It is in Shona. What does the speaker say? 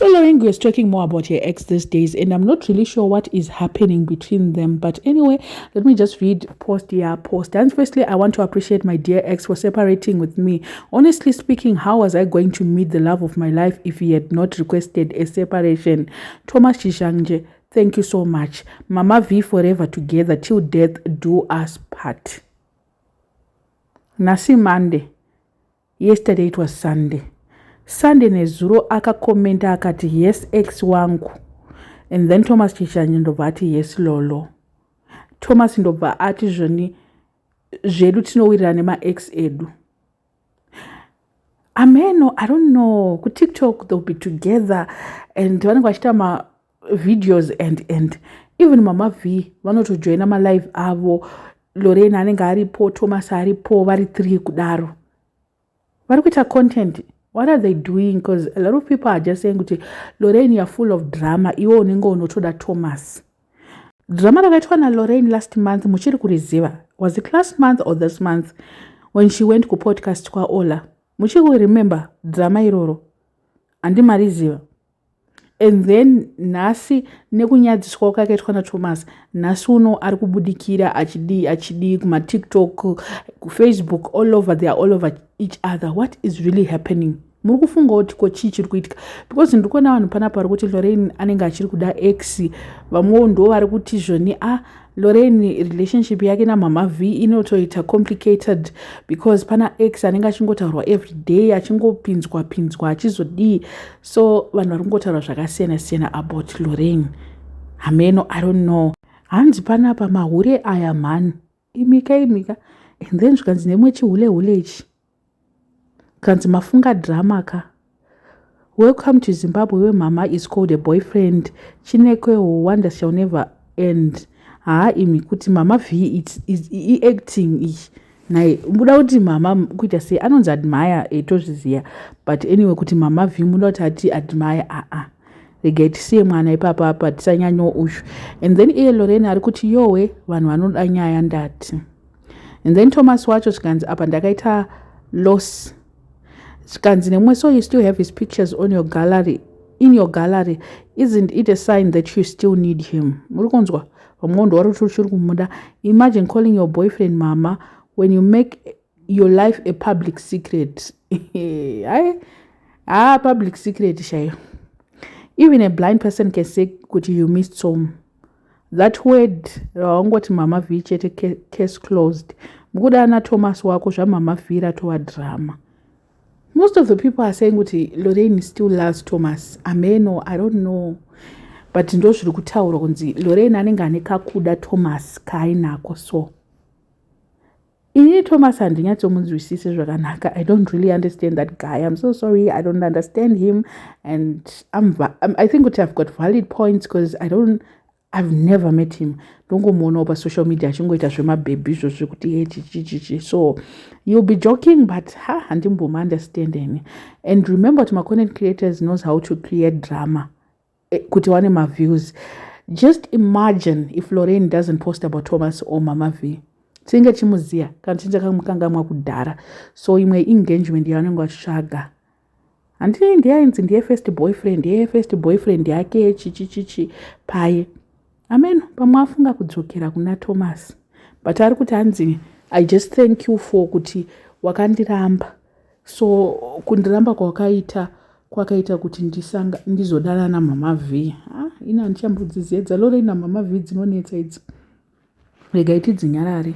So Lorraine is talking more about her ex these days, and I'm not really sure what is happening between them. But anyway, let me just read post. And firstly, I want to appreciate my dear ex for separating with me. Honestly speaking, how was I going to meet the love of my life if he had not requested a separation? Thomas Chishangje, thank you so much. Mama V, forever together till death do us part. Nasi Monday. Yesterday it was Sunday. Sunday nezuro akakomenta akati yes ex wangu. And then Thomas Chishangje ndobva ati yes lolo. Thomas ndobva ati zvoni zvedu tinowirira nema ex edu. Ameno, I don't know. Ku TikTok they'll be together and vanenge vachita ma videos and even Mama V vanotojoina ma live avo. Lorraine anenge aripo, Thomas aripo, vari 3 kudaro. Vari kuita content. What are they doing? Because a lot of people are just saying kuti Lorraine, you're full of drama. Iwo unenge unotoda Thomas. Drama rakaitwa na Lorraine last month muchiri kuriziva. Was it last month or this month when she went ku podcast kwa Ola? Muchiri remember drama iroro. Andi mariziva. And then nasi nekunyadziswa kwakaitwa na Thomas. Nasi uno ari kubudikira achidi kuma TikTok, ku Facebook, all over, they are all over each other. What is really happening? Muri kufunga kuti ko chiri kuitika because ndikuona vanhu panapa vari kuti Lorraine anenge achiri kuda ex, vamwe ndo vari kuti zvoni Lorraine relationship yake na Mama V inotoita complicated because pana ex anenge achingotaurwa every day achingopinzwa achizodii. So vanhu vari kungotaura zvakasiyana about Lorraine. Ameno, I don't know. Hanzi panapa mahure aya man imika and then zvikanzi nemwe chihule ichi kanzi mafunga drama ka. Welcome to Zimbabwe where Mama is called a boyfriend. Chinekwe wonder shall never end. Imi kuti Mama V is acting naye muda kuti Mama kuita sei anonzi admire etozviziya, but anyway kuti Mama V muda kuti ati admire regai tisiye mwana ipapa tisanyanyo ushu. And then Lorraine ari kuti yowe vanhu vanoda nyaya ndati. And then Thomas wacho zvikanzi apa ndakaita loss. Zvikanzi nemwe, so you still have his pictures on your gallery. In your gallery, isn't it a sign that you still need him? Murikonzwa vamondo vari kuchiri kumuda. Imagine calling your boyfriend Mama when you make your life a public secret. Public secret shayo. Even a blind person can say kuti you missed some. That word wangoti Mama V chete case closed. Mukuda na Thomas wako zva Mama V ratova drama. Most of the people are saying kuti Lorraine still loves Thomas. Ameno, I don't know. But ndo zviri kutaurwa kunzi Lorraine anenge ane kakuda Thomas kaainako so. Ini Thomas handinyatsomuzwisise zvakanaka. I don't really understand that guy. I'm so sorry. I don't understand him. And I think kuti I've got valid points because I've never met him. Ndongomuona over social media achingoita zvemababy zvekuti chichi. So you'll be joking, but handimboma understanding. And remember kuti content creators knows how to create drama. Kuti wane ma views. Just imagine if Lorraine doesn't post about Thomas or Mama V. Tinge chimuziya kana chinja kamukangamwa kudhara. So imwe engagement yavanenge vachitsvaga. Handii ndiyainzi ndiye first boyfriend yake chichi paye. Amen, pamwe afunga kudzokera kuna Thomas. But ari kuti hanzi I just thank you for kuti wakandiramba. So kundiramba kwakaita kuti ndizodana na Mama V. Ina handichambodziziedza Lorraine na Mama V dzinonetsa idzi. Regai tidzinyarare.